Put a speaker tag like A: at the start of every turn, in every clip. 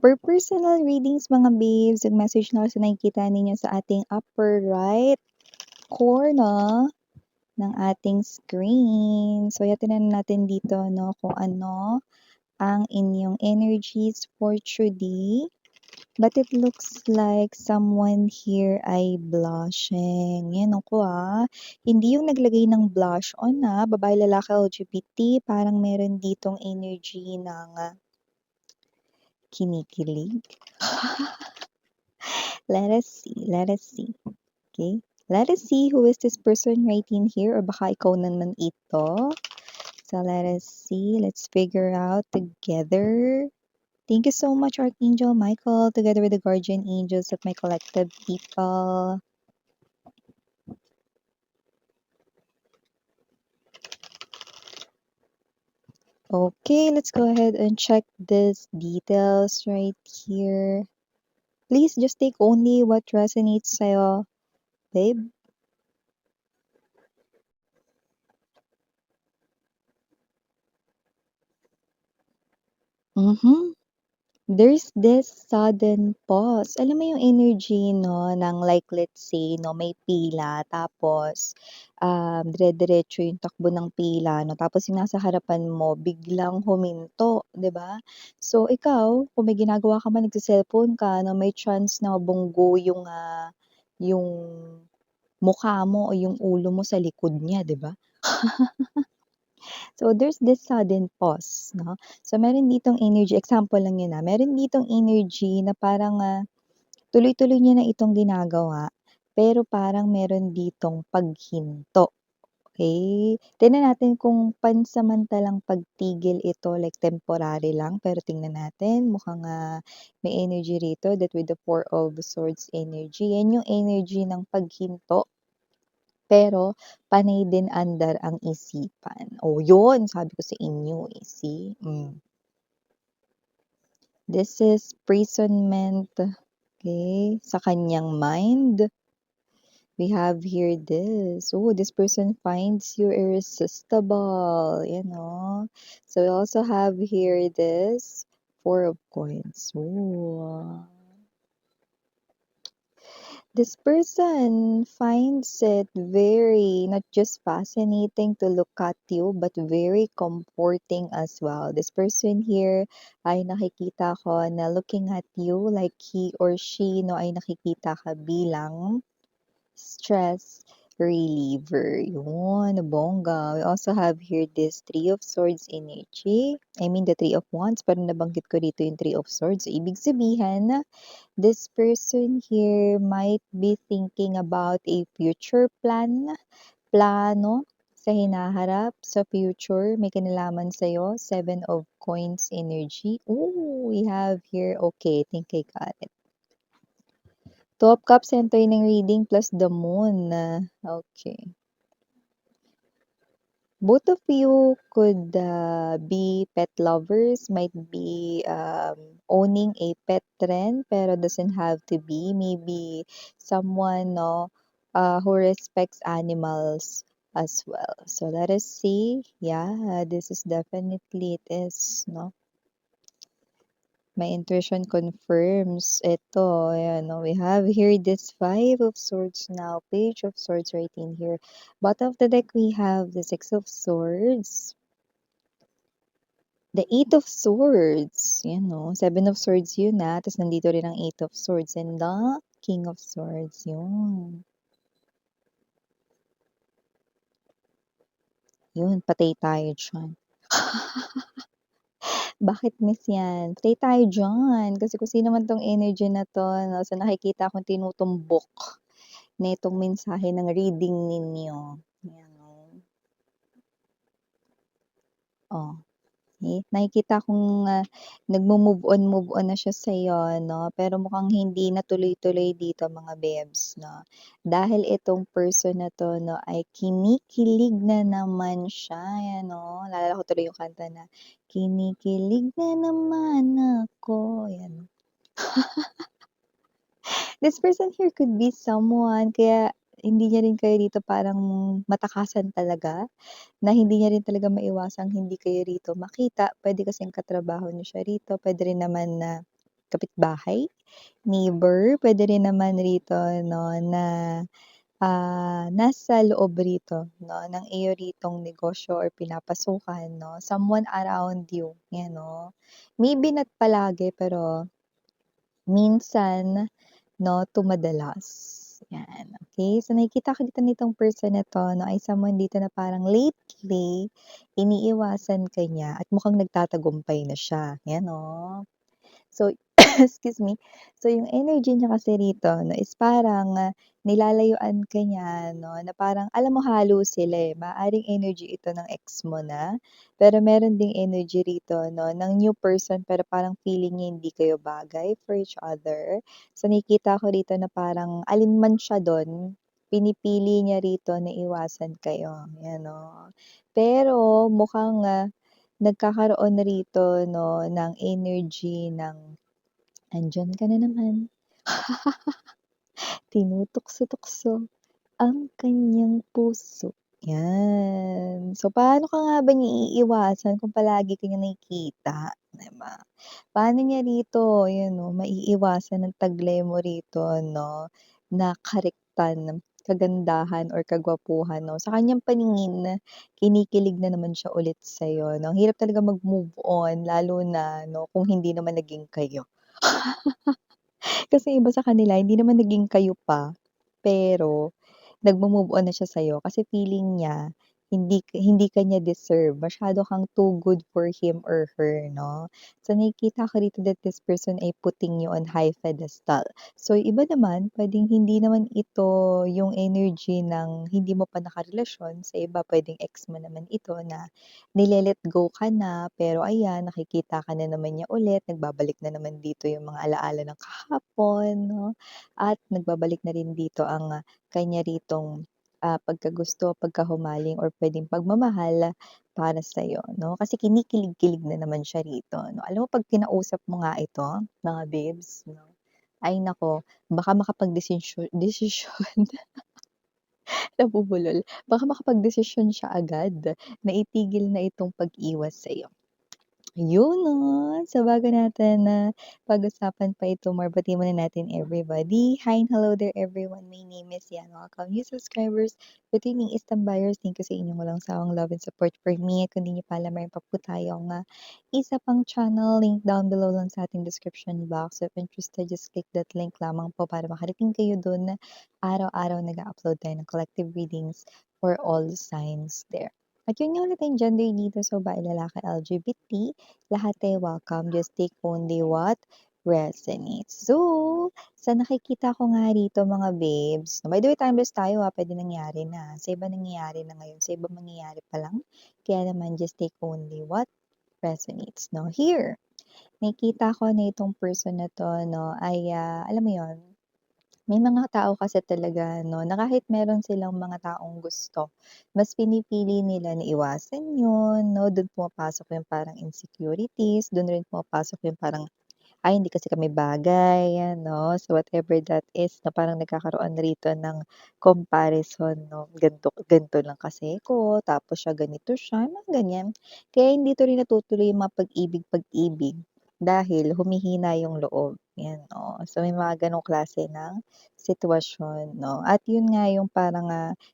A: For personal readings mga babes, yung message na kasi nakikita ninyo sa ating upper right corner ng ating screen. So, tingnan natin dito 'no, kung ano ang inyong energies for today. But it looks like someone here ay blushing. Yan ako hindi yung naglagay ng blush on babae, lalaki, LGBT. Parang meron ditong energy ng kinikilig. Let us see, let us see. Okay? Let us see who is this person right in here or baka ikaw naman ito. So let us see. Let's figure out together. Thank you so much, Archangel Michael, together with the guardian angels of my collective people. Okay, let's go ahead and check these details right here. Please just take only what resonates sa'yo, babe. Mm-hmm. There's this sudden pause. Alam mo yung energy 'no, ng like let's say 'no, may pila tapos, dire-diretso yung takbo ng pila 'no, tapos yung nasa harapan mo biglang huminto, 'di ba? So ikaw, kung may ginagawa ka man, nagse-cellphone ka 'no, may chance na mabunggo yung mukha mo o yung ulo mo sa likod niya, 'di ba? So, there's this sudden pause, 'no? So, meron ditong energy, example lang yun meron ditong energy na parang, tuloy-tuloy niya na itong ginagawa, pero parang meron ditong paghinto, okey? Tingnan natin kung pansamantalang pagtigil ito, like temporary lang, pero tingnan natin mukhang, may energy rito that with the Four of Swords energy, yan yung energy ng paghinto. Pero panay din andar ang isipan. Oh, yun sabi ko sa inyo, see? This is imprisonment, okay, sa kanyang mind. We have here this. Oh, this person finds you irresistible, So we also have here this Four of Coins. Oh. This person finds it very not just fascinating to look at you, but very comforting as well. This person here ay nakikita ko na looking at you like he or she no ay nakikita ka bilang stress reliever. Yun, bongga. We also have here this Three of Swords energy. I mean the Three of Wands, pero nabanggit ko dito yung Three of Swords. So, ibig sabihin, this person here might be thinking about a future plano sa hinaharap, sa future, may kinalaman sa'yo, Seven of Coins energy. Ooh, we have here, okay, I think I got it. Two of Cups, center ng reading plus the Moon. Okay. Both of you could be pet lovers, might be owning a pet trend, pero doesn't have to be. Maybe someone no, who respects animals as well. So let us see. Yeah, this is definitely it is, no? My intuition confirms ito. Ayan, no? We have here this Five of Swords now. Page of Swords right in here. Bottom of the deck, we have the Six of Swords. The Eight of Swords. Yan, no? Seven of Swords yun, Tapos nandito rin ang Eight of Swords. And the King of Swords. Yun. Yun, patay tayo dyan. Bakit miss yan? Patay tayo dyan. Kasi kung sino man tong energy na to, no? So nakikita akong tinutumbok na itong mensahe ng reading ninyo. Yan, no? Oh. Nakikita kong, move on na siya sa'yo 'no, pero mukhang hindi na tuloy-tuloy dito mga bebs 'no. Dahil itong person na 'to 'no, ay kinikilig na naman siya, ayan 'no. Naalala ko tuloy yung kanta na, "Kinikilig na naman ako." Ayan. This person here could be someone kaya hindi niya rin kayo dito parang matakasan talaga. Na hindi niya rin talaga maiwasang hindi kayo rito makita. Puwede kasing katrabaho niyo siya rito, puwede rin naman na kapitbahay, neighbor, puwede rin naman rito 'no na, nasa loob rito 'no ng iyo ritong negosyo or pinapasukan 'no, someone around you, 'yan 'no. Maybe not palagi pero minsan 'no, to madalas, 'yan, okey. So, nakikita ko dito nitong person na 'to 'no, ay someone dito na parang lately iniiwasan ka niya at mukhang nagtatagumpay na siya, 'yan oh. So, excuse me. So, yung energy niya kasi rito 'no is parang, nilalayuan ka niya 'no, na parang alam mo halo sila, eh. Maaaring energy ito ng ex mo na, pero meron ding energy rito 'no ng new person pero parang feeling niya hindi kayo bagay for each other. So, nakikita ko rito na parang alin man siya dun, pinipili niya rito na iwasan kayo, 'yan oh. Pero mukhang, nagkakaroon na rito 'no ng energy ng "Andiyan ka na naman." Tinutokso-tukso ang kanyang puso, 'yan. So, paano ka nga ba niya iiwasan kung palagi ka niyang nakikita, 'di ba? Paano niya rito, 'yun 'no, maiiwasan ang taglay mo rito 'no, na karektan, kagandahan or kagwapuhan 'no. Sa kanyang paningin, kinikilig na naman siya ulit sa'yo 'no. Ang hirap talaga mag-move on lalo na 'no, kung hindi naman naging kayo. Kasi iba sa kanila hindi naman naging kayo pa, pero nagmo-move on na siya sa'yo kasi feeling niya hindi ka niya deserve, masyado kang too good for him or her 'no. So, nakikita ko rito that this person ay putting you on high pedestal. So, iba naman puwedeng hindi naman ito yung energy ng hindi mo pa nakarelasyon, sa iba puwedeng ex mo naman ito na nile-let go ka na, pero ayan nakikita ka na naman niya ulit, nagbabalik na naman dito yung mga ala-ala ng kahapon 'no, at nagbabalik na rin dito ang kanya ritong, pagkagusto, pagkahumaling or puwedeng pagmamahal para sa'yo 'no, kasi kinikilig-kilig na naman siya rito 'no. Alam mo 'pag kinausap mo nga ito, mga babes 'no, ay naku, baka desisyon nabubulol, baka makapagdesisyon siya agad na itigil na itong pag-iwas sa'yo. Yun 'no, so bago natin na pag-usapan pa ito more, batiin muna natin everybody. Hi and hello there everyone, my name is Yan. Welcome new subscribers, returning Eastern buyers, thank you sa inyong walang sawang love and support for me. At kung di niyo pa alam, meron pa po tayong, isa pang channel, link down below lang sa ating description box. So if interested, just click that link lamang po para makarating kayo dun. Araw-araw nag-a-upload tayo ng collective readings for all signs there. At yun nga ulit yung gender dito, so babae, lalaki, LGBT, lahat ay welcome, just take only what resonates. So, sa nakikita ko nga rito mga babes, by the way timeless tayo puwede nangyari na, sa iba nangyayari na ngayon, sa iba mangyayari pa lang, kaya naman just take only what resonates 'no. Here, nakikita ko na itong person na 'to 'no ay, alam mo yun, may mga tao kasi talaga 'no, na kahit meron silang mga taong gusto, mas pinipili nila na iwasan yun 'no, dun pumapasok yung parang insecurities, dun rin pumapasok yung parang, "Ay hindi kasi kami bagay," ano, so whatever that is na parang nagkakaroon rito ng comparison 'no, ganito lang kasi ako, tapos siya ganito siya, mga ganyan. Kaya hindi tuloy natutuloy yung mga pag-ibig dahil humihina yung loob, 'yan, oh. So may mga gano'ng klase ng sitwasyon 'no, at yun nga yung parang,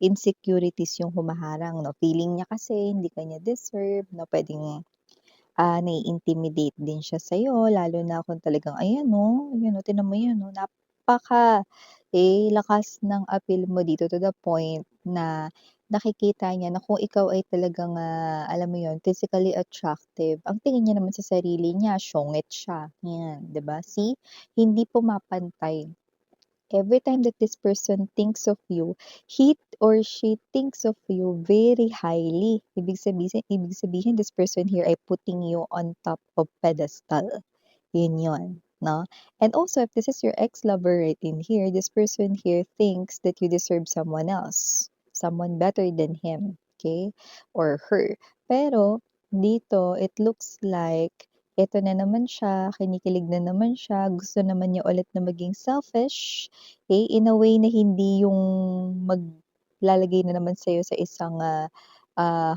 A: insecurities yung humaharang 'no, feeling niya kasi hindi ka niya deserve 'no, puwedeng nai-intimidate din siya sa'yo lalo na kung talagang ayan oh, tignan mo 'yan oh, lakas ng appeal mo dito to the point na nakikita niya na kung ikaw ay talagang, alam mo 'yun, physically attractive, ang tingin niya naman sa sarili niya siyongit siya, 'yan, 'di ba? See, hindi pumapantay. Every time that this person thinks of you, he or she thinks of you very highly. Ibig sabihin this person here ay putting you on top of pedestal. Yun yun, 'no? And also if this is your ex-lover right in here, this person here thinks that you deserve someone else, someone better than him, okay, or her. Pero dito it looks like eto na naman siya, kinikilig na naman siya, gusto naman niya ulit na maging selfish, in a way na hindi yung maglalagay na naman sa'yo sa isang, ah,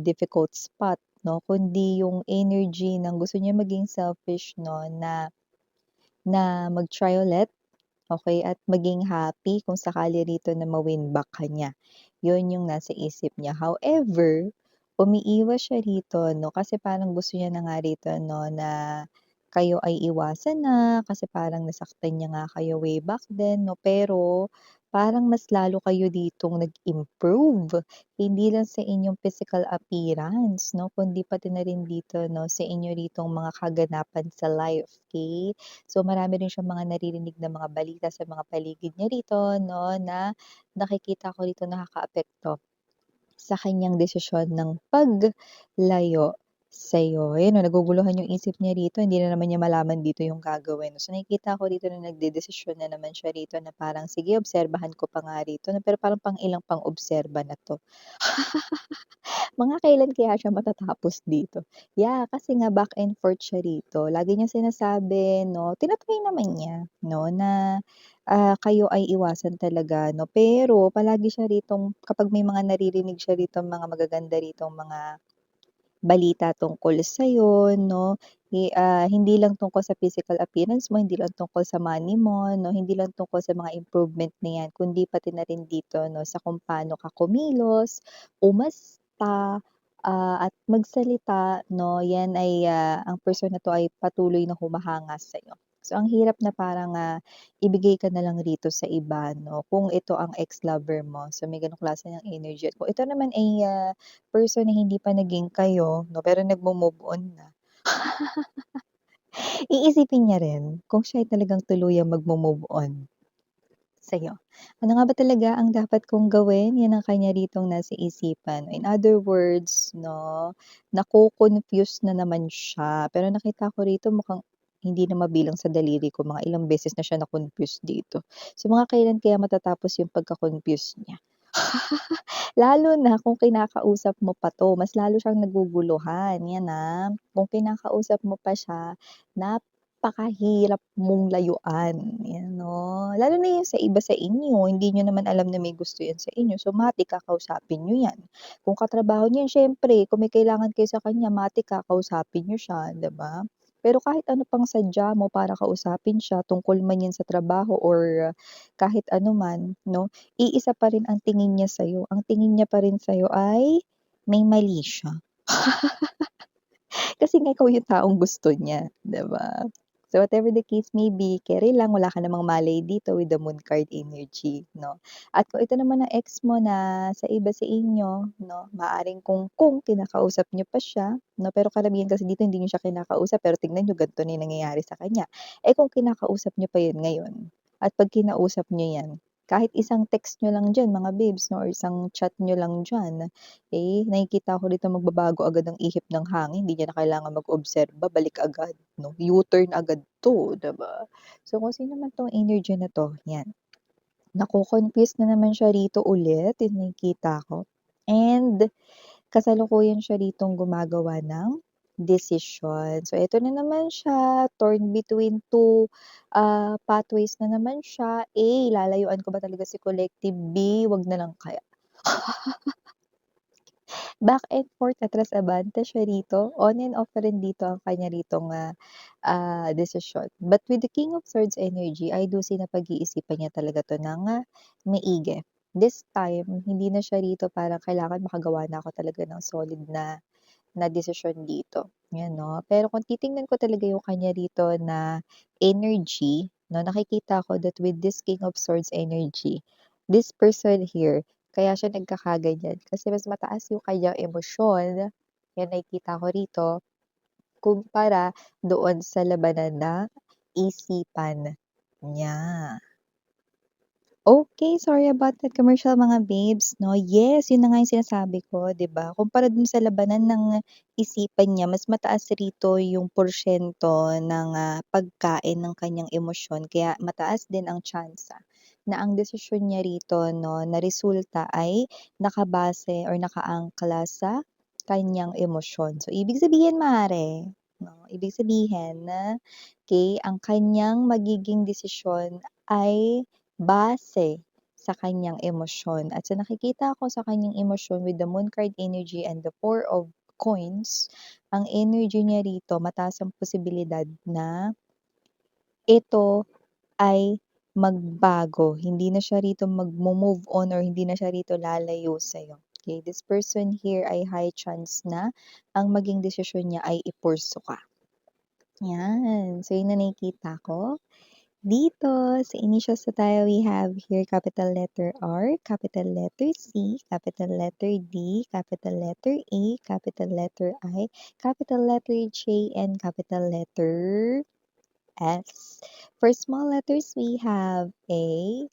A: difficult spot 'no, kundi yung energy ng gusto niya maging selfish 'no, na na mag-try ulit, okey, at maging happy kung sakali rito na ma-win back ka niya. Yun yung nasa isip niya. However, umiiwas siya rito 'no, kasi parang gusto niya na nga rito 'no, na kayo ay iwasan na, kasi parang nasaktan niya nga kayo way back then 'no, pero parang mas lalo kayo ditong nag-improve. Hindi lang sa inyong physical appearance 'no, kundi pati na rin dito 'no, sa inyo ritong mga kaganapan sa life, okey? So, marami rin siyang mga naririnig na mga balita sa mga paligid niya rito 'no, na nakikita ko rito nakakaapekto sa kanyang desisyon ng paglayo sa'yo. Ayan 'no, naguguluhan yung isip niya rito, hindi na naman niya malaman dito yung gagawin. So, nakikita ko dito na nagdedesisyon na naman siya rito na parang, "Sige, obserbahan ko pa nga rito," na pero parang pang-ilang pang-obserba na 'to. Mga kailan kaya siya matatapos dito? Yeah, kasi nga back and forth siya rito. Lagi niyang sinasabi 'no, tina-try naman niya 'no, na, kayo ay iwasan talaga 'no, pero palagi siya ritong kapag may mga naririnig siya ritong mga magaganda ritong mga balita tungkol sa'yo 'no, hindi lang tungkol sa physical appearance mo, hindi lang tungkol sa money mo 'no, hindi lang tungkol sa mga improvement na 'yan, kundi pati na rin dito 'no, sa kung paano ka kumilos, umasta, at magsalita 'no, 'yan ay, ang person na 'to ay patuloy na humahanga sa'yo. So, ang hirap na parang, ibigay ka na lang rito sa iba 'no, kung ito ang ex-lover mo. So, may gano'ng klase ng energy at kung ito naman ay, person na hindi pa naging kayo 'no, pero nagmo-move on na, iisipin niya rin kung siya ay talagang tuluyang magmo-move on sa'yo. Ano nga ba talaga ang dapat kong gawin? 'Yan ang kanya ritong nasa isipan. In other words 'no, nako-confuse na naman siya. Pero nakita ko rito mukhang hindi na mabilang sa daliri ko, mga ilang beses na siya na-confuse dito. So, mga kailan kaya matatapos yung pagka-confuse niya? Lalo na kung kinakausap mo pa 'to, mas lalo siyang naguguluhan, 'yan, Kung kinakausap mo pa siya, napakahirap mong layuan, 'yan 'no. Lalo na 'yan sa iba sa inyo, hindi niyo naman alam na may gusto 'yan sa inyo, so matik kakausapin niyo 'yan. Kung katrabaho niyo 'yan, siyempre kung may kailangan kayo sa kanya, matik kakausapin niyo siya, 'di ba? Pero kahit ano pang sadya mo para kausapin siya tungkol man 'yan sa trabaho or kahit ano man 'no, iisa pa rin ang tingin niya sa'yo, ang tingin niya pa rin sa'yo ay may mali siya. Kasi nga ikaw yung taong gusto niya, 'di ba? So, whatever the case may be, kere lang wala ka namang malay dito with the moon card energy 'no. At kung ito naman ang ex mo na sa iba sa inyo 'no, maaaring kung kinakausap niyo pa siya 'no, pero karamihan kasi dito hindi niyo siya kinakausap pero tignan niyo ganito na yung nangyayari sa kanya. Eh, kung kinakausap niyo pa yun ngayon at 'pag kinausap niyo yan, kahit isang text niyo lang diyan mga babes 'no or isang chat niyo lang diyan, eh, nakikita ko dito magbabago agad ang ihip ng hangin, hindi niya na kailangan mag-obserba, balik agad 'no, U-turn agad 'to, 'di ba? So, kung sino man 'tong energy na 'to, 'yan, nako-confuse na naman siya rito ulit, yung nakikita ko. And kasalukuyan siya ritong gumagawa ng desisyon. So, eto na naman siya, torn between two pathways na naman siya. A, lalayuan ko ba talaga si collective? B, wag na lang kaya. Back and forth, atras-abante siya rito. On and off pa rin dito ang kanya ritong, desisyon. But with the King of Swords energy, I do see na pag-iisipan niya talaga 'to ng, maigi. This time, hindi na siya rito parang kailangan makagawa na ako talaga ng solid na na desisyon dito, 'yan 'no. Pero kung titingnan ko talaga yung kanya rito na energy 'no, nakikita ko that with this King of Swords energy, this person here, kaya siya nagkakaganyan kasi mas mataas yung kanyang emosyon, 'yan nakikita ko rito, kumpara doon sa labanan ng isipan niya. Okay, sorry about that commercial mga babes 'no. Yes, yun na nga yung sinasabi ko 'di ba, kumpara dun sa labanan ng isipan niya mas mataas rito yung porsiyento ng, pagkain ng kanyang emosyon kaya mataas din ang tsansa na ang desisyon niya rito 'no na resulta ay nakabase or nakaangkla sa kanyang emosyon. So ibig sabihin mare 'no, ibig sabihin na, okey, ang kanyang magiging desisyon ay base sa kanyang emosyon at sa nakikita ko sa kanyang emosyon with the moon card energy and the 4 of coins, ang energy niya rito mataas ang posibilidad na ito ay magbago. Hindi na siya rito magmo-move on or hindi na siya rito lalayo sa'yo. Okay, this person here ay high chance na ang maging desisyon niya ay ipursu ka. Yan. So, yun na nakikita ko. Dito, sa initials na tayo, we have here capital letter R, capital letter C, capital letter D, capital letter A, capital letter I, capital letter J, and capital letter S. For small letters, we have A,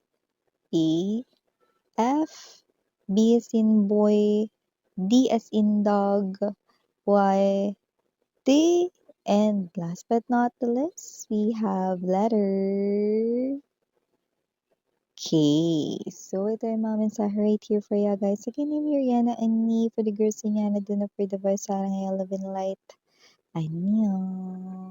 A: E, F, B as in boy, D as in dog, Y, T, and last but not the least, we have letter K. So ito yung mga mensahe right here for you guys. Again, I'm Mariana and me for the girls in Yana, do not for the voice, sarang I love and light. Annyeong.